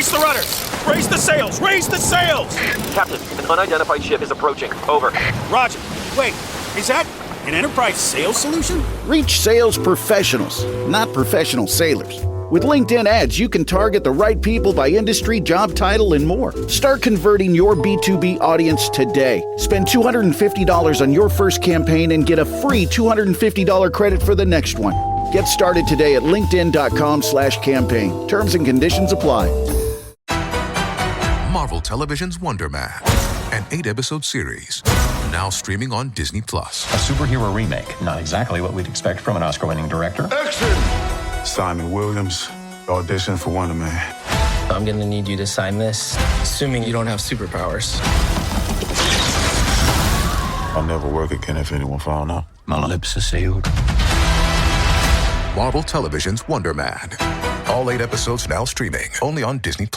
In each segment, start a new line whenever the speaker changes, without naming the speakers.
Brace the rudders! Raise the sails! Raise the sails!
Captain, an unidentified ship is approaching. Over.
Roger. Wait, is that an enterprise sales solution?
Reach sales professionals, not professional sailors. With LinkedIn ads, you can target the right people by industry, job title, and more. Start converting your B2B audience today. Spend $250 on your first campaign and get a free $250 credit for the next one. Get started today at linkedin.com/campaign. Terms and conditions apply.
Marvel Television's Wonder Man, an 8-episode series, now streaming on Disney+.
A superhero remake, not exactly what we'd expect from an Oscar-winning director.
Action! Simon Williams, audition for Wonder Man.
I'm gonna need you to sign this, assuming you don't have superpowers.
I'll never work again if anyone found out.
My lips are sealed.
Marvel Television's Wonder Man. All 8 episodes now streaming, only on Disney+.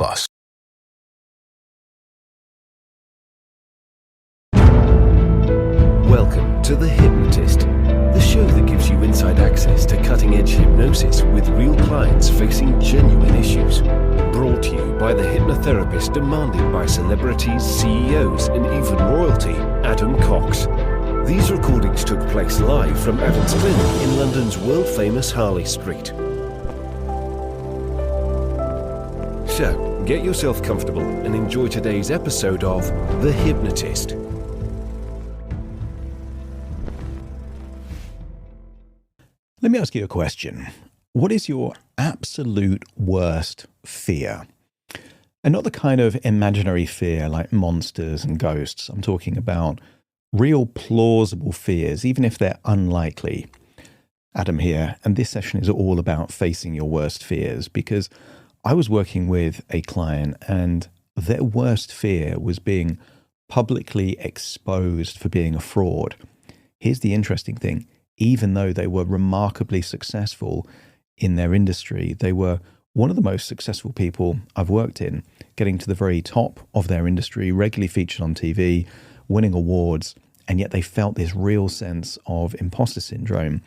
Welcome to The Hypnotist, the show that gives you inside access to cutting-edge hypnosis with real clients facing genuine issues. Brought to you by the hypnotherapist demanded by celebrities, CEOs, and even royalty, Adam Cox. These recordings took place live from Adam's clinic in London's world-famous Harley Street. So, get yourself comfortable and enjoy today's episode of The Hypnotist.
Let me ask you a question. What is your absolute worst fear? And not the kind of imaginary fear like monsters and ghosts. I'm talking about real plausible fears, even if they're unlikely. Adam here, and this session is all about facing your worst fears, because I was working with a client and their worst fear was being publicly exposed for being a fraud. Here's the interesting thing. Even though they were remarkably successful in their industry, they were one of the most successful people I've worked in, getting to the very top of their industry, regularly featured on TV, winning awards, and yet they felt this real sense of imposter syndrome,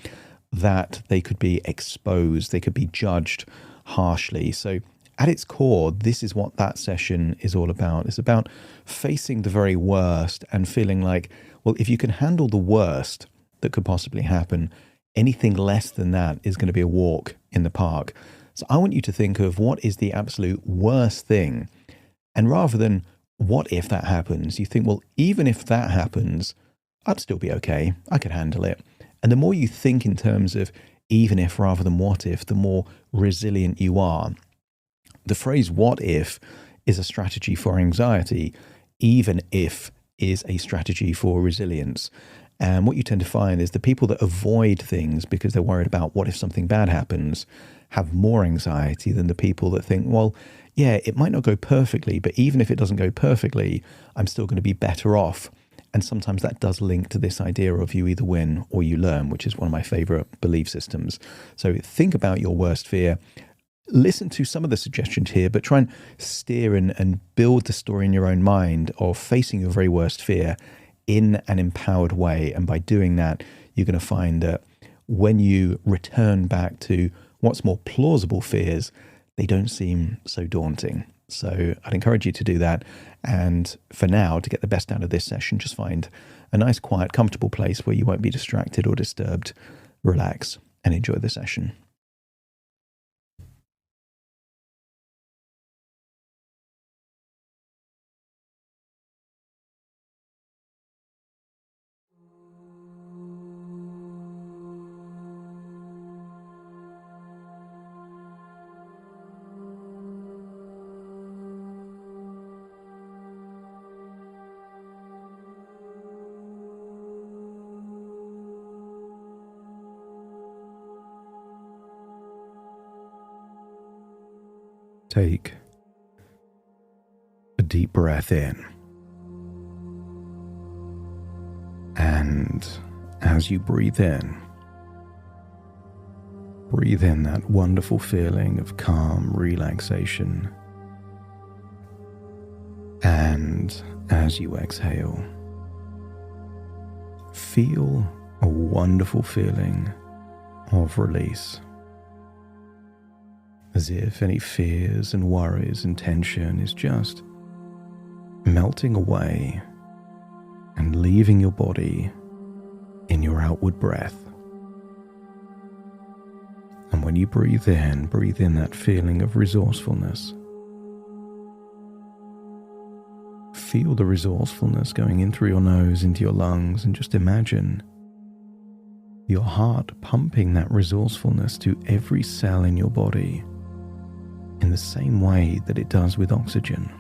that they could be exposed, they could be judged harshly. So at its core, this is what that session is all about. It's about facing the very worst and feeling like, well, if you can handle the worst that could possibly happen, anything less than that is going to be a walk in the park. So I want you to think of what is the absolute worst thing. And rather than what if that happens, you think, well, even if that happens, I'd still be okay. I could handle it. And the more you think in terms of even if rather than what if, the more resilient you are. The phrase what if is a strategy for anxiety. Even if is a strategy for resilience. And what you tend to find is the people that avoid things because they're worried about what if something bad happens have more anxiety than the people that think, well, yeah, it might not go perfectly, but even if it doesn't go perfectly, I'm still going to be better off. And sometimes that does link to this idea of you either win or you learn, which is one of my favorite belief systems. So think about your worst fear. Listen to some of the suggestions here, but try and steer and build the story in your own mind of facing your very worst fear in an empowered way. And by doing that, you're going to find that when you return back to what's more plausible fears, they don't seem so daunting. So I'd encourage you to do that. And for now, to get the best out of this session, just find a nice, quiet, comfortable place where you won't be distracted or disturbed. Relax and enjoy the session. Take a deep breath in. And as you breathe in that wonderful feeling of calm relaxation. And as you exhale, feel a wonderful feeling of release. as if any fears and worries and tension is just melting away and leaving your body in your outward breath. And when you breathe in that feeling of resourcefulness. Feel the resourcefulness going in through your nose into your lungs, and just imagine your heart pumping that resourcefulness to every cell in your body in the same way that it does with oxygen.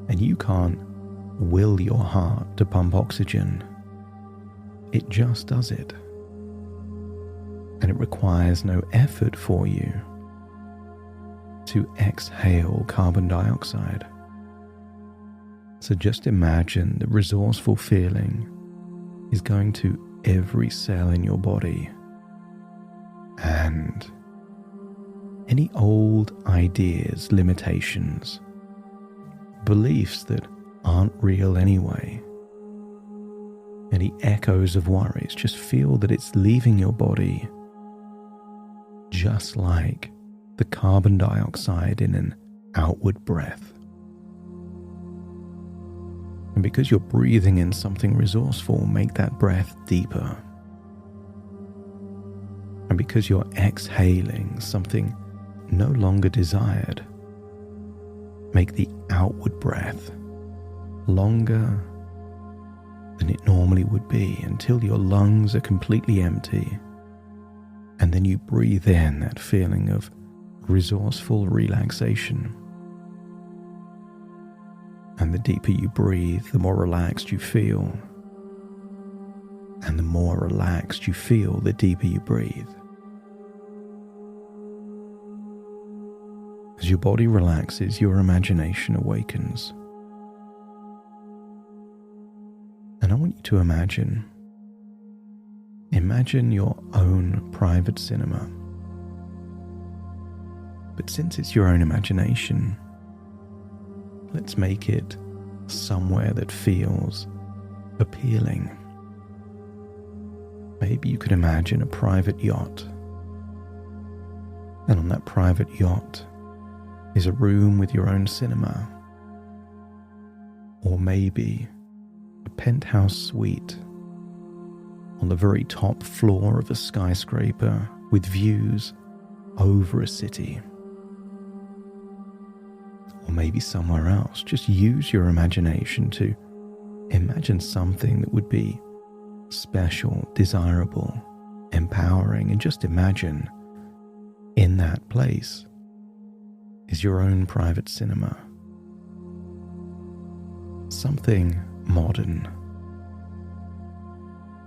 And you can't will your heart to pump oxygen. It just does it. And it requires no effort for you to exhale carbon dioxide. So just imagine the resourceful feeling is going to every cell in your body, and any old ideas, limitations, beliefs that aren't real anyway, any echoes of worries, just feel that it's leaving your body just like the carbon dioxide in an outward breath. And because you're breathing in something resourceful, make that breath deeper. And because you're exhaling something no longer desired, make the outward breath longer than it normally would be until your lungs are completely empty. And then you breathe in that feeling of resourceful relaxation. And the deeper you breathe, the more relaxed you feel. And the more relaxed you feel, the deeper you breathe. As your body relaxes, your imagination awakens. And I want you to imagine your own private cinema. But since it's your own imagination, let's make it somewhere that feels appealing. Maybe you could imagine a private yacht. And on that private yacht is a room with your own cinema. Or maybe a penthouse suite on the very top floor of a skyscraper with views over a city. Or maybe somewhere else. Just use your imagination to imagine something that would be special, desirable, empowering, and just imagine in that place is your own private cinema. Something modern,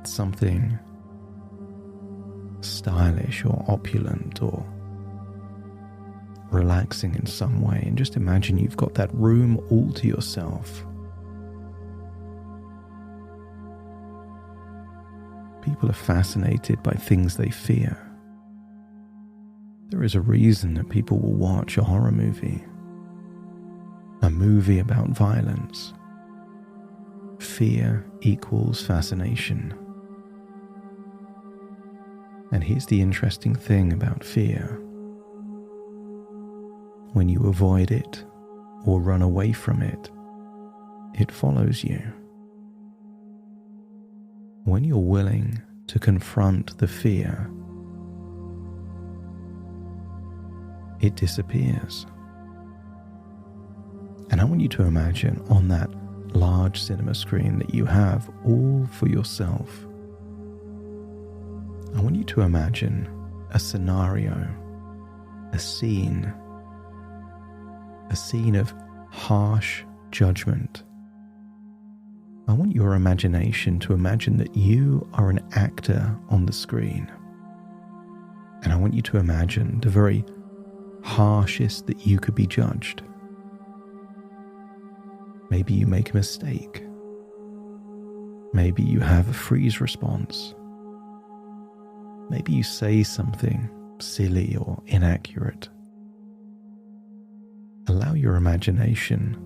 something stylish or opulent or relaxing in some way, and just imagine you've got that room all to yourself. People are fascinated by things they fear. There is a reason that people will watch a horror movie, a movie about violence. Fear equals fascination. And here's the interesting thing about fear. When you avoid it or run away from it, it follows you. When you're willing to confront the fear, it disappears. And I want you to imagine on that large cinema screen that you have all for yourself, I want you to imagine a scenario, a scene of harsh judgment. I want your imagination to imagine that you are an actor on the screen. And I want you to imagine the very harshest that you could be judged. Maybe you make a mistake. Maybe you have a freeze response. Maybe you say something silly or inaccurate. Allow your imagination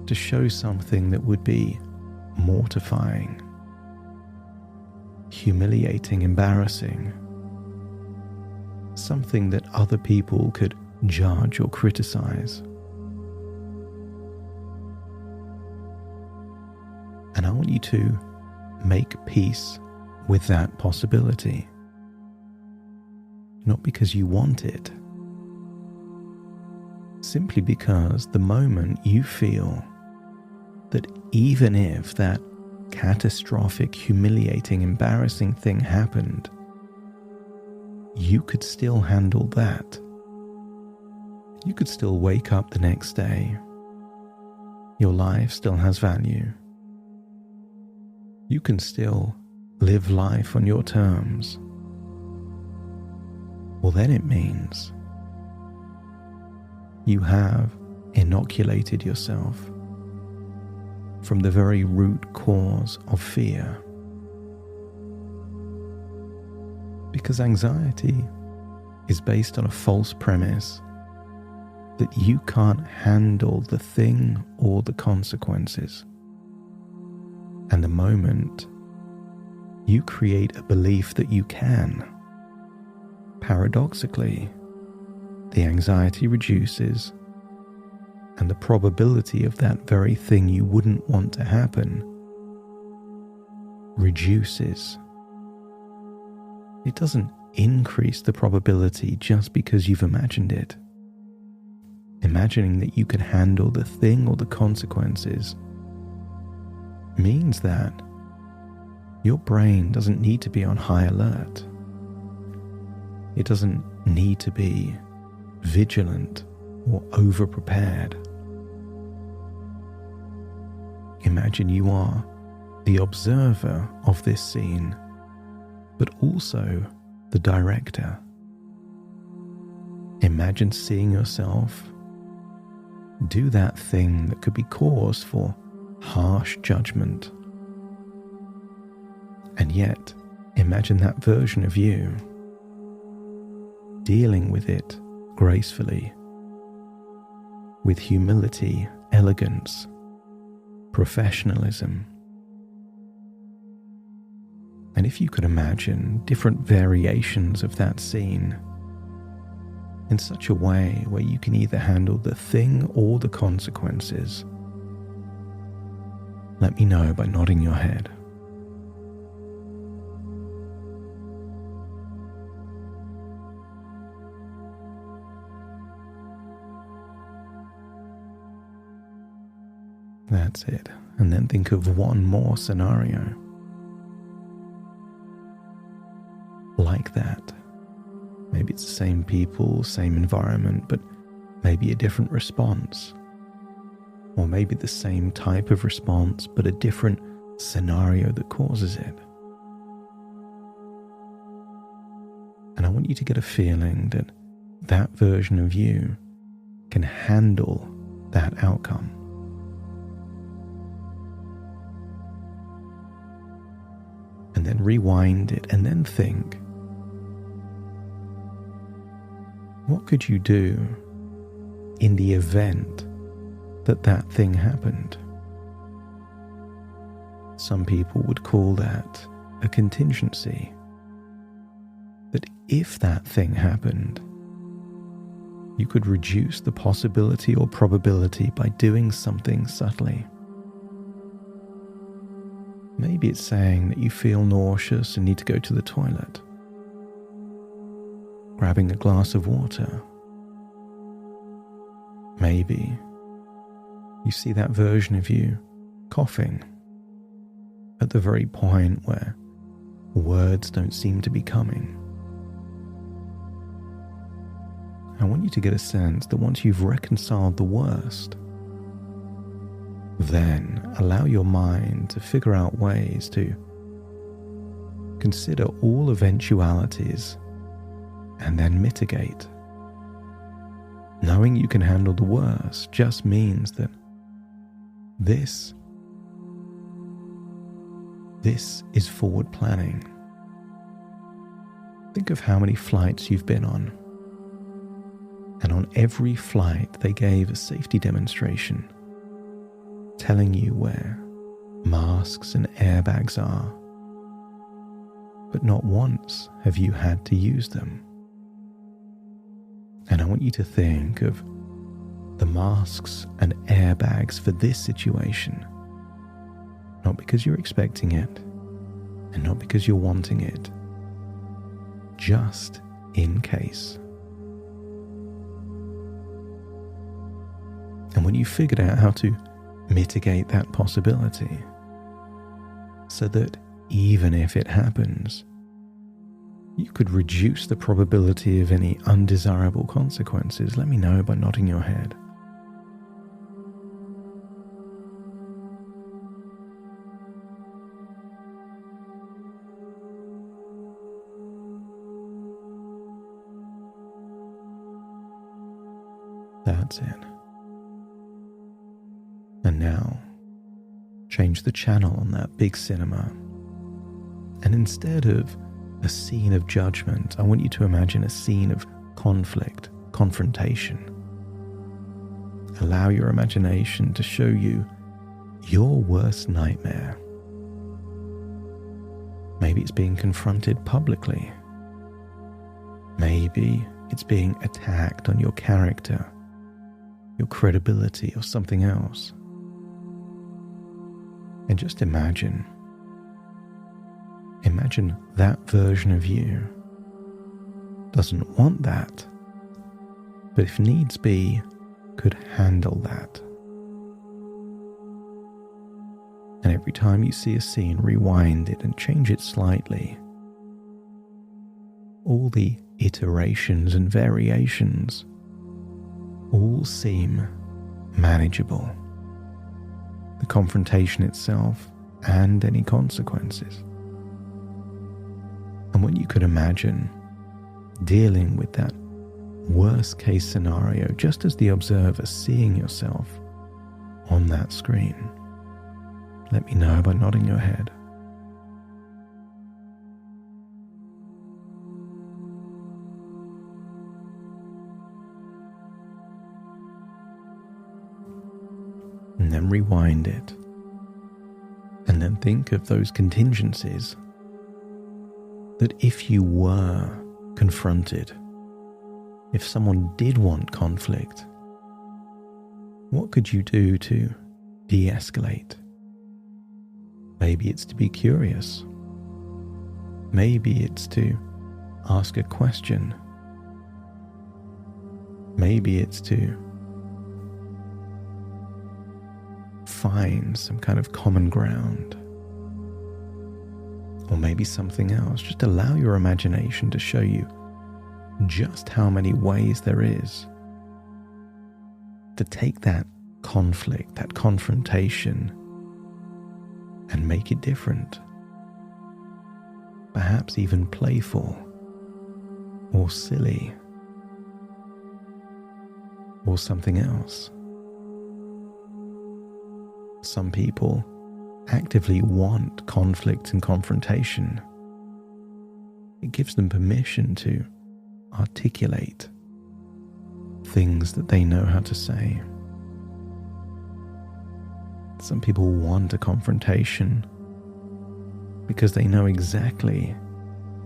to show something that would be mortifying, humiliating, embarrassing. something that other people could judge or criticize. And I want you to make peace with that possibility. Not because you want it, simply because the moment you feel that even if that catastrophic, humiliating, embarrassing thing happened, you could still handle that. You could still wake up the next day. Your life still has value. You can still live life on your terms. Well, then it means you have inoculated yourself from the very root cause of fear. Because anxiety is based on a false premise that you can't handle the thing or the consequences. And the moment you create a belief that you can, paradoxically, the anxiety reduces and the probability of that very thing you wouldn't want to happen reduces. It doesn't increase the probability just because you've imagined it. Imagining that you can handle the thing or the consequences means that your brain doesn't need to be on high alert. It doesn't need to be vigilant or over-prepared. Imagine you are the observer of this scene, but also the director. Imagine seeing yourself do that thing that could be cause for harsh judgment. And yet, imagine that version of you dealing with it gracefully, with humility, elegance, professionalism. And if you could imagine different variations of that scene in such a way where you can either handle the thing or the consequences, let me know by nodding your head. That's it. And then think of one more scenario like that. Maybe it's the same people, same environment, but maybe a different response. Or maybe the same type of response, but a different scenario that causes it. And I want you to get a feeling that that version of you can handle that outcome. And then rewind it and then think, what could you do in the event that that thing happened? Some people would call that a contingency. That if that thing happened, you could reduce the possibility or probability by doing something subtly. Maybe it's saying that you feel nauseous and need to go to the toilet. Grabbing a glass of water. Maybe you see that version of you coughing at the very point where words don't seem to be coming. I want you to get a sense that once you've reconciled the worst, then allow your mind to figure out ways to consider all eventualities and then mitigate. Knowing you can handle the worst just means that this is forward planning. Think of how many flights you've been on. And on every flight, they gave a safety demonstration telling you where masks and airbags are. But not once have you had to use them. I want you to think of the masks and airbags for this situation. Not because you're expecting it, and not because you're wanting it. Just in case. And when you figured out how to mitigate that possibility, so that even if it happens, you could reduce the probability of any undesirable consequences, let me know by nodding your head. That's it. And now, change the channel on that big cinema. And instead of a scene of judgment, I want you to imagine a scene of conflict, confrontation. Allow your imagination to show you your worst nightmare. Maybe it's being confronted publicly. Maybe it's being attacked on your character, your credibility, or something else. And just imagine that version of you doesn't want that, but if needs be, could handle that. And every time you see a scene, rewind it and change it slightly. All the iterations and variations all seem manageable. The confrontation itself and any consequences. And when you could imagine dealing with that worst case scenario just as the observer seeing yourself on that screen, let me know by nodding your head. And then rewind it. And then think of those contingencies that if you were confronted, if someone did want conflict, what could you do to de-escalate? Maybe it's to be curious. Maybe it's to ask a question. Maybe it's to find some kind of common ground. Or maybe something else. Just allow your imagination to show you just how many ways there is to take that conflict, that confrontation, and make it different. Perhaps even playful, or silly, or something else. Some people actively want conflict and confrontation. It gives them permission to articulate things that they know how to say. Some people want a confrontation because they know exactly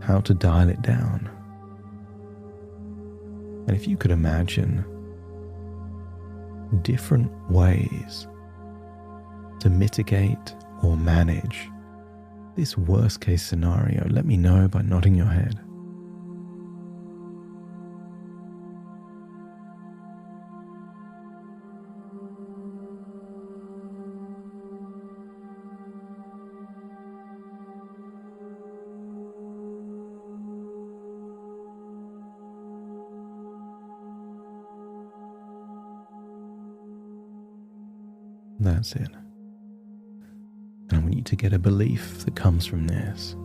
how to dial it down. And if you could imagine different ways to mitigate or manage this worst case scenario, let me know by nodding your head. That's it. And I want you to get a belief that comes from this.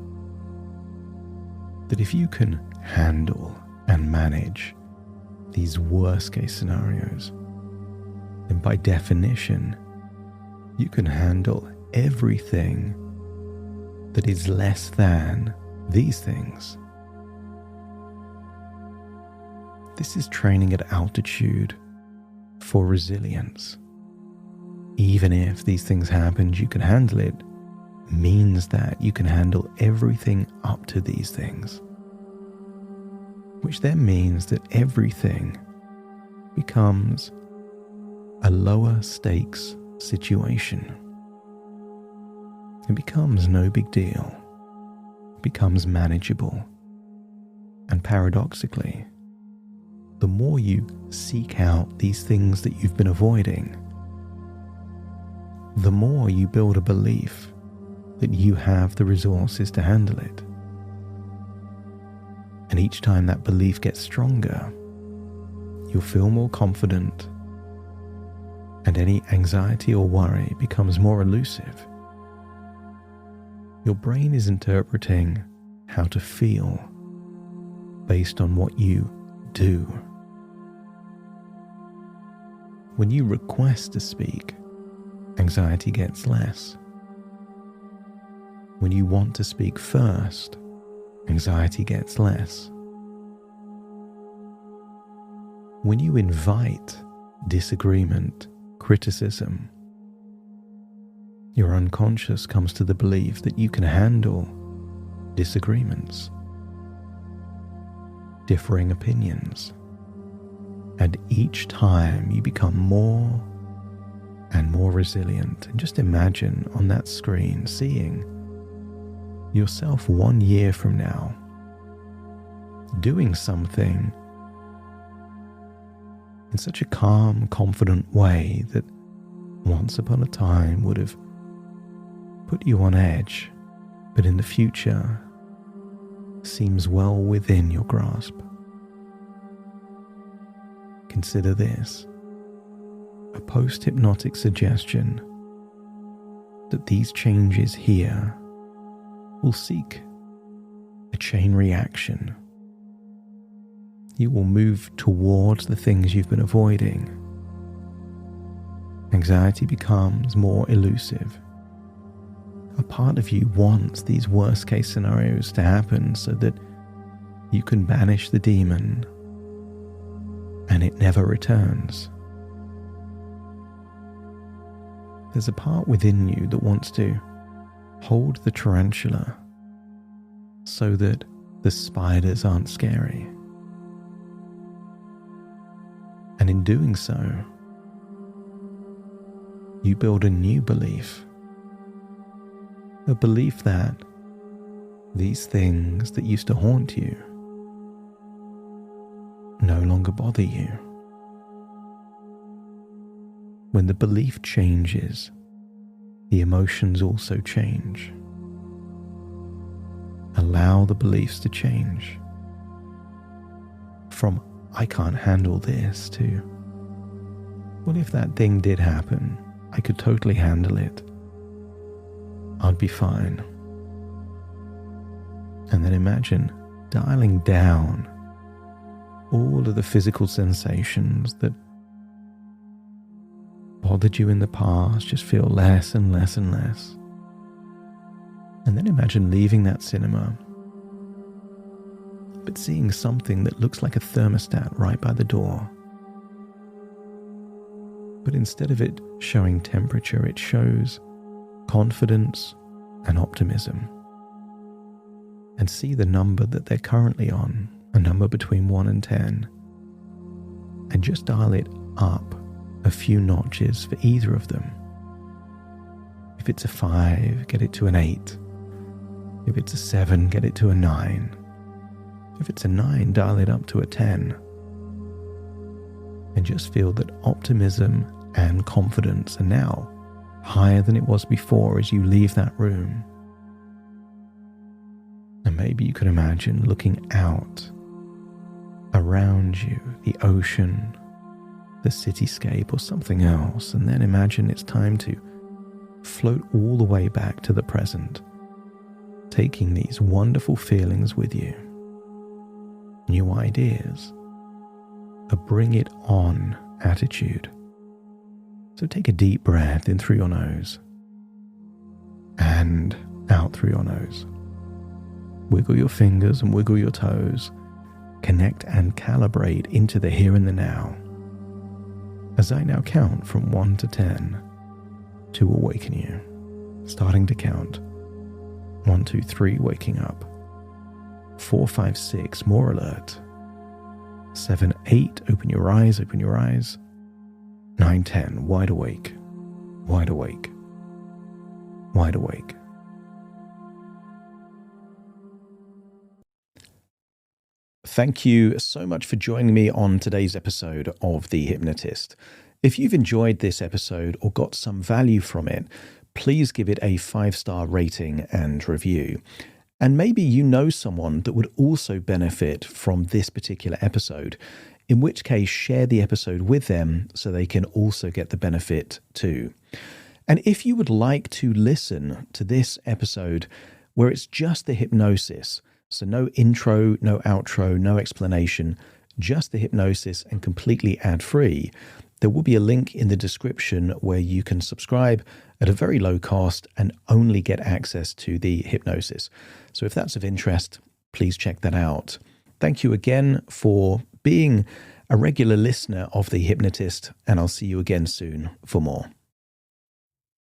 That if you can handle and manage these worst case scenarios, then by definition, you can handle everything that is less than these things. This is training at altitude for resilience. Even if these things happened, you can handle it, means that you can handle everything up to these things. Which then means that everything becomes a lower stakes situation. It becomes no big deal. It becomes manageable. And paradoxically, the more you seek out these things that you've been avoiding, the more you build a belief that you have the resources to handle it. And each time that belief gets stronger, you'll feel more confident, and any anxiety or worry becomes more elusive. Your brain is interpreting how to feel based on what you do. When you request to speak, anxiety gets less. When you want to speak first, anxiety gets less. When you invite disagreement, criticism, your unconscious comes to the belief that you can handle disagreements, differing opinions, and each time you become more and more resilient. And just imagine on that screen seeing yourself 1 year from now doing something in such a calm, confident way that once upon a time would have put you on edge, but in the future seems well within your grasp. Consider this, a post-hypnotic suggestion that these changes here will seek a chain reaction. You will move towards the things you've been avoiding. Anxiety becomes more elusive. A part of you wants these worst case scenarios to happen so that you can banish the demon and it never returns. There's a part within you that wants to hold the tarantula so that the spiders aren't scary. And in doing so, you build a new belief. A belief that these things that used to haunt you no longer bother you. When the belief changes, the emotions also change. Allow the beliefs to change. From I can't handle this to, well, if that thing did happen, I could totally handle it. I'd be fine. And then imagine dialing down all of the physical sensations that bothered you in the past, just feel less and less and less. And then imagine leaving that cinema, but seeing something that looks like a thermostat right by the door. But instead of it showing temperature, it shows confidence and optimism. And see the number that they're currently on, a number between 1 and 10, and just dial it up a few notches for either of them. If it's a 5, get it to an 8. If it's a 7, get it to a 9. If it's a 9, dial it up to a 10. And just feel that optimism and confidence are now higher than it was before as you leave that room. And maybe you could imagine looking out around you, the ocean, the cityscape, or something else, and then imagine it's time to float all the way back to the present, taking these wonderful feelings with you, new ideas, a bring it on attitude. So take a deep breath in through your nose and out through your nose. Wiggle your fingers and wiggle your toes. Connect and calibrate into the here and the now. As I now count from 1 to 10 to awaken you. Starting to count. 1, 2, 3, waking up. 4, 5, 6, more alert. 7, 8, open your eyes, open your eyes. 9, 10, wide awake, wide awake, wide awake. Thank you so much for joining me on today's episode of The Hypnotist. If you've enjoyed this episode or got some value from it, please give it a 5-star rating and review. And maybe you know someone that would also benefit from this particular episode, in which case share the episode with them so they can also get the benefit too. And if you would like to listen to this episode where it's just the hypnosis, so no intro, no outro, no explanation, just the hypnosis and completely ad-free, there will be a link in the description where you can subscribe at a very low cost and only get access to the hypnosis. So if that's of interest, please check that out. Thank you again for being a regular listener of The Hypnotist, and I'll see you again soon for more.